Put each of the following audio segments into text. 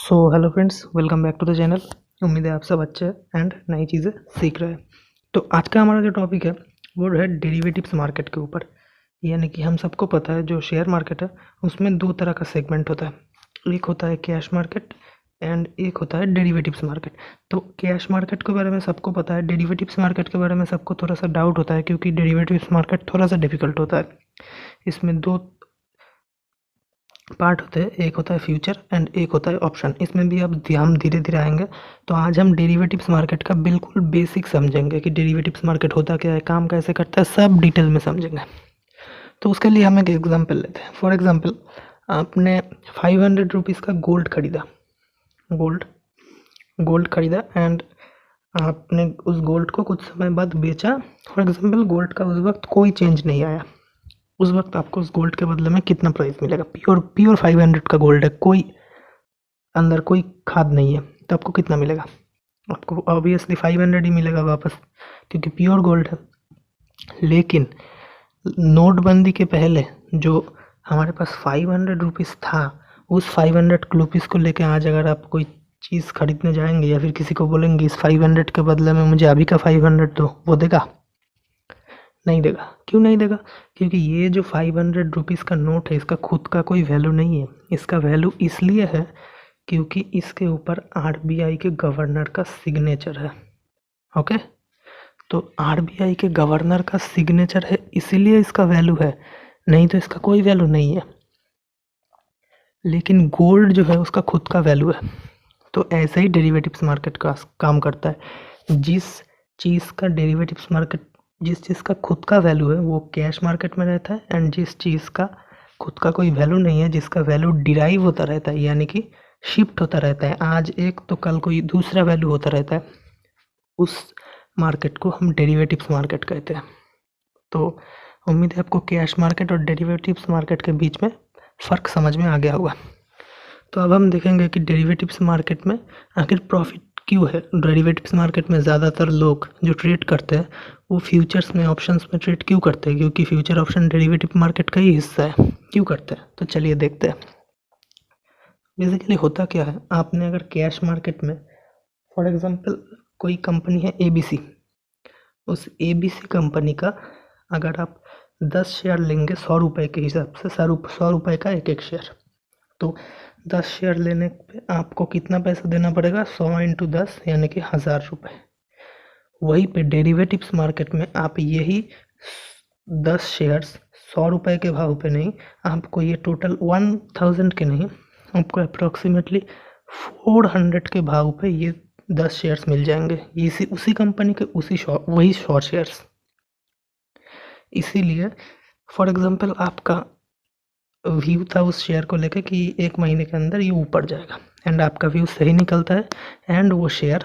So hello friends, welcome back to the channel. उम्मीद है आप सब अच्छे हैं एंड नई चीज़ें सीख रहे हैं। तो आज का हमारा जो टॉपिक है वो है डेरिवेटिव्स मार्केट के ऊपर। यानी कि हम सबको पता है जो शेयर मार्केट है उसमें दो तरह का सेगमेंट होता है। एक होता है कैश मार्केट एंड एक होता है डेरिवेटिव्स मार्केट। तो कैश मार्केट के बारे में सबको पता है, डेरिवेटिव्स मार्केट के बारे में सबको थोड़ा सा डाउट होता है क्योंकि डेरिवेटिव्स मार्केट थोड़ा सा डिफिकल्ट होता है। इसमें दो पार्ट होते हैं, एक होता है फ्यूचर एंड एक होता है ऑप्शन। इसमें भी अब हम धीरे धीरे आएंगे। तो आज हम डेरिवेटिव्स मार्केट का बिल्कुल बेसिक समझेंगे कि डेरिवेटिव्स मार्केट होता क्या है, काम कैसे करता है, सब डिटेल में समझेंगे। तो उसके लिए हम एक एग्जांपल लेते हैं। फॉर एग्जांपल, आपने 500 रुपीज़ का गोल्ड गोल्ड खरीदा एंड आपने उस गोल्ड को कुछ समय बाद बेचा। फॉर एग्जांपल, गोल्ड का उस वक्त कोई चेंज नहीं आया। उस वक्त आपको उस गोल्ड के बदले में कितना प्राइस मिलेगा? प्योर 500 का गोल्ड है, कोई अंदर कोई खाद नहीं है, तो आपको कितना मिलेगा? आपको ऑब्वियसली 500 ही मिलेगा वापस, क्योंकि प्योर गोल्ड है। लेकिन नोटबंदी के पहले जो हमारे पास 500 रुपीज़ था, उस 500 रुपीज़ को लेके आज अगर आप कोई चीज़ खरीदने जाएंगे या फिर किसी को बोलेंगे इस 500 के बदले में मुझे अभी का 500 दो, वो देगा? नहीं देगा। क्यों नहीं देगा? क्योंकि ये जो 500 रुपीज़ का नोट है इसका खुद का कोई वैल्यू नहीं है। इसका वैल्यू इसलिए है क्योंकि इसके ऊपर आरबीआई के गवर्नर का सिग्नेचर है। ओके, तो आरबीआई के गवर्नर का सिग्नेचर है इसीलिए इसका वैल्यू है, नहीं तो इसका कोई वैल्यू नहीं है। लेकिन गोल्ड जो है उसका खुद का वैल्यू है। तो ऐसे ही डेरिवेटिव्स मार्केट का काम करता है। जिस चीज़ का खुद का वैल्यू है वो कैश मार्केट में रहता है, एंड जिस चीज़ का खुद का कोई वैल्यू नहीं है, जिसका वैल्यू डिराइव होता रहता है, यानी कि शिफ्ट होता रहता है, आज एक तो कल कोई दूसरा वैल्यू होता रहता है, उस मार्केट को हम डेरिवेटिव्स मार्केट कहते हैं। तो उम्मीद है आपको कैश मार्केट और डेरिवेटिव्स मार्केट के बीच में फ़र्क समझ में आ गया होगा। तो अब हम देखेंगे कि डेरिवेटिव्स मार्केट में आखिर प्रॉफिट क्यों है। डेरिवेटिव्स मार्केट में ज़्यादातर लोग जो ट्रेड करते हैं वो फ्यूचर्स में, ऑप्शंस में ट्रेड क्यों करते हैं? क्योंकि फ्यूचर ऑप्शन डेरिवेटिव मार्केट का ही हिस्सा है। क्यों करते हैं? तो चलिए देखते हैं। बेसिकली होता क्या है, आपने अगर कैश मार्केट में, फॉर एग्जांपल कोई कंपनी है एबीसी, उस एबीसी कंपनी का अगर आप 10 शेयर लेंगे 100 रुपये के हिसाब से, 100 रुपये का एक शेयर, तो 10 शेयर लेने पे आपको कितना पैसा देना पड़ेगा? 100 इंटू 10 यानी कि 1000 रुपये। वहीं पे डेरिवेटिव्स मार्केट में आप यही 10 शेयर्स 100 रुपये के भाव पे नहीं, आपको ये टोटल 1000 के नहीं, आपको अप्रॉक्सीमेटली 400 के भाव पे ये 10 शेयर्स मिल जाएंगे, इसी उसी कंपनी के वही 100 शेयर्स। इसीलिए फॉर एग्जांपल आपका व्यू था उस शेयर को लेके कि एक महीने के अंदर ये ऊपर जाएगा, एंड आपका व्यू सही निकलता है, एंड वो शेयर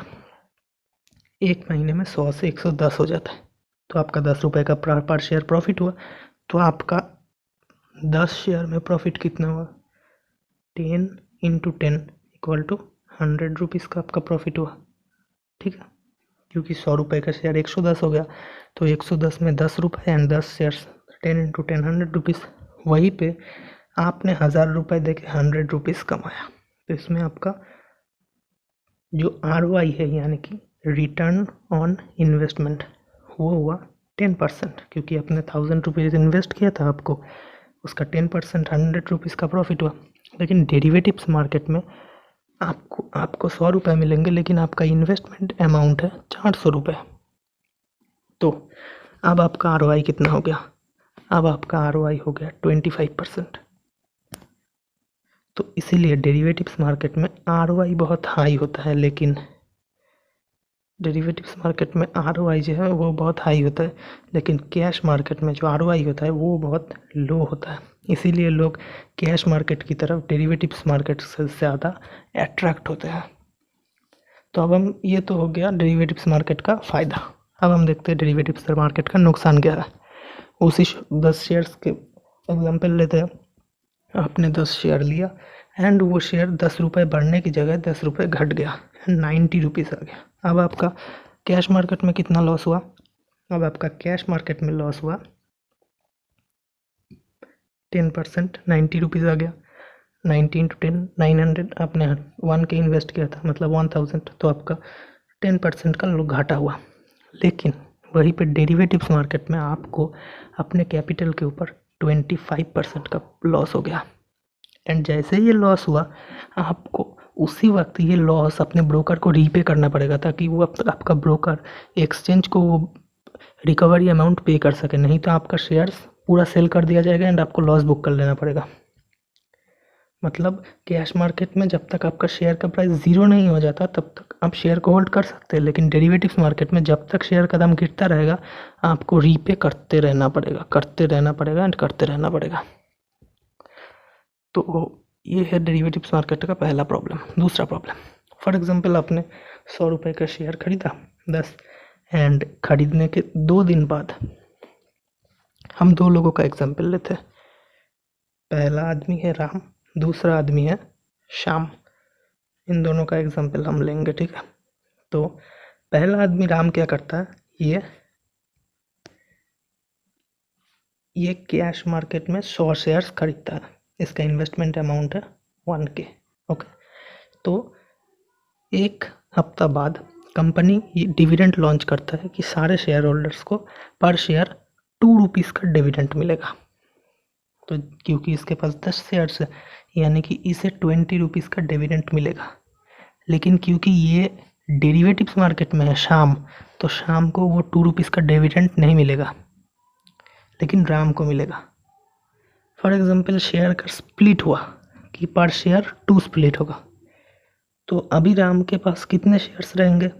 एक महीने में 100 से 110 हो जाता है। तो आपका 10 रुपये का पर शेयर प्रॉफिट हुआ। तो आपका 10 शेयर में प्रॉफिट कितना हुआ? 10 इंटू 10 इक्वल टू 100 रुपीज़ का आपका प्रॉफिट हुआ। ठीक है, क्योंकि 100 रुपये का शेयर 110 हो गया, तो 110 में 10 रुपये एंड 10 शेयर्स, 10 इंटू 10 100 रुपीज़। वहीं पे आपने 1000 रुपये दे के 100 रुपीज़ कमाया। तो इसमें आपका जो ROI है, यानी कि रिटर्न ऑन इन्वेस्टमेंट, वो हुआ 10%, क्योंकि आपने 1000 रुपीज़ इन्वेस्ट किया था, आपको उसका 10% 100 रुपीज़ का प्रॉफिट हुआ। लेकिन डेरिवेटिव्स मार्केट में आपको 100 रुपये मिलेंगे, लेकिन आपका इन्वेस्टमेंट अमाउंट है 400 रुपये। तो अब आपका ROI कितना हो गया? अब आपका ROI हो गया 25%। तो इसीलिए डेरिवेटिव्स मार्केट में ROI बहुत हाई होता है, लेकिन डेरिवेटिव्स मार्केट में ROI जो है वो बहुत हाई होता है, लेकिन कैश मार्केट में जो ROI होता है वो बहुत लो होता है। इसीलिए लोग कैश मार्केट की तरफ डेरिवेटिव्स मार्केट से ज़्यादा अट्रैक्ट होते हैं। तो अब हम, ये तो हो गया डेरिवेटिव्स मार्केट का फ़ायदा। अब हम देखते हैं डेरिवेटिव्स मार्केट का नुकसान क्या है। उसी 10 शेयर्स के एग्जांपल लेते हैं। आपने 10 शेयर लिया एंड वो शेयर 10 रुपये बढ़ने की जगह 10 रुपये घट गया, 90 रुपीज़ आ गया। अब आपका कैश मार्केट में कितना लॉस हुआ? अब आपका कैश मार्केट में लॉस हुआ 10%, 90 रुपीज़ आ गया। 19 to 10 900 आपने 1K इन्वेस्ट किया था, मतलब 1000, तो आपका 10% का घाटा हुआ। लेकिन वहीं पे डेरिवेटिव्स मार्केट में आपको अपने कैपिटल के ऊपर 25% का लॉस हो गया। एंड जैसे ये लॉस हुआ, आपको उसी वक्त ये लॉस अपने ब्रोकर को रीपे करना पड़ेगा, ताकि वो आपका ब्रोकर एक्सचेंज को वो रिकवरी अमाउंट पे कर सके। नहीं तो आपका शेयर्स पूरा सेल कर दिया जाएगा एंड आपको लॉस बुक कर लेना पड़ेगा। मतलब कैश मार्केट में जब तक आपका शेयर का प्राइस ज़ीरो नहीं हो जाता तब तक आप शेयर को होल्ड कर सकते हैं, लेकिन डेरिवेटिव्स मार्केट में जब तक शेयर का दाम गिरता रहेगा आपको रीपे करते रहना पड़ेगा एंड करते रहना पड़ेगा। तो ये है डेरिवेटिव्स मार्केट का पहला प्रॉब्लम। दूसरा प्रॉब्लम, फॉर एग्जांपल आपने 100 रुपये का शेयर खरीदा 10, एंड खरीदने के 2 दिन बाद, हम 2 लोगों का एग्जांपल लेते हैं। पहला आदमी है राम, दूसरा आदमी है श्याम। इन दोनों का एग्जांपल हम लेंगे, ठीक है। तो पहला आदमी राम क्या करता है, ये कैश मार्केट में 100 शेयर्स खरीदता है। इसका इन्वेस्टमेंट अमाउंट है 1K, ओके। तो एक हफ्ता बाद कंपनी ये डिविडेंड लॉन्च करता है कि सारे शेयर होल्डर्स को पर शेयर 2 रुपीज़ का डिविडेंड मिलेगा। तो क्योंकि इसके पास 10 शेयर्स है, यानी कि इसे 20 रुपीज़ का डिविडेंड मिलेगा। लेकिन क्योंकि ये डेरिवेटिव्स मार्केट में है शाम, तो शाम को वो 2 रुपीज़ का डिविडेंड नहीं मिलेगा, लेकिन राम को मिलेगा। फॉर एग्जांपल शेयर का स्प्लिट हुआ कि पर शेयर 2 स्प्लिट होगा, तो अभी राम के पास कितने शेयर्स रहेंगे?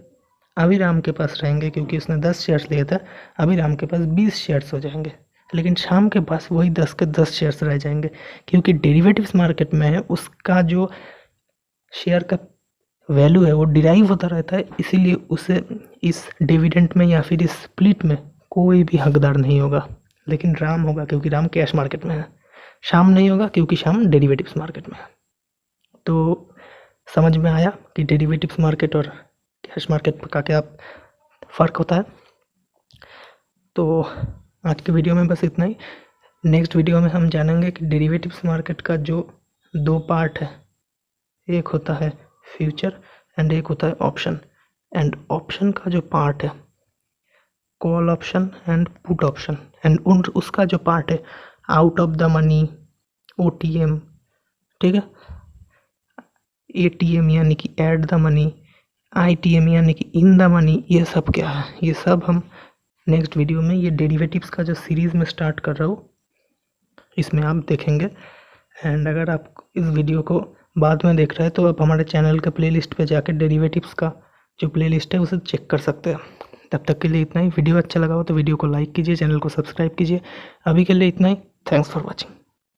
अभी राम के पास रहेंगे, क्योंकि उसने 10 शेयर्स लिए थे, अभी राम के पास 20 शेयर्स हो जाएंगे। लेकिन शाम के पास वही 10 के 10 शेयर्स रह जाएंगे, क्योंकि डेरिवेटिव्स मार्केट में है उसका जो शेयर का वैल्यू है वो डिराइव होता रहता है, इसीलिए उसे इस डिविडेंड में या फिर इस स्प्लिट में कोई भी हकदार नहीं होगा। लेकिन राम होगा, क्योंकि राम कैश मार्केट में है। शाम नहीं होगा, क्योंकि शाम डेरिवेटिव्स मार्केट में है। तो समझ में आया कि डेरिवेटिव्स मार्केट और कैश मार्केट का क्या फ़र्क होता है। तो आज के वीडियो में बस इतना ही। नेक्स्ट वीडियो में हम जानेंगे कि डेरिवेटिव्स मार्केट का जो 2 पार्ट है, एक होता है फ्यूचर एंड एक होता है ऑप्शन। एंड ऑप्शन का जो पार्ट है call option and put option, and उसका जो पार्ट है out of the money, OTM, ठीक है, ATM यानी कि एट द मनी, ITM यानी कि इन द मनी, ये सब क्या है, ये सब हम नेक्स्ट वीडियो में, ये डेरिवेटिव्स का जो सीरीज़ में स्टार्ट कर रहा हूँ, इसमें आप देखेंगे। एंड अगर आप इस वीडियो को बाद में देख रहे हैं तो आप हमारे चैनल के प्लेलिस्ट पे जाकर डेरिवेटिव्स का जो प्लेलिस्ट है उसे चेक कर सकते हैं। तब तक के लिए इतना ही। वीडियो अच्छा लगा हो तो वीडियो को लाइक कीजिए, चैनल को सब्सक्राइब कीजिए। अभी के लिए इतना ही। Thanks for watching.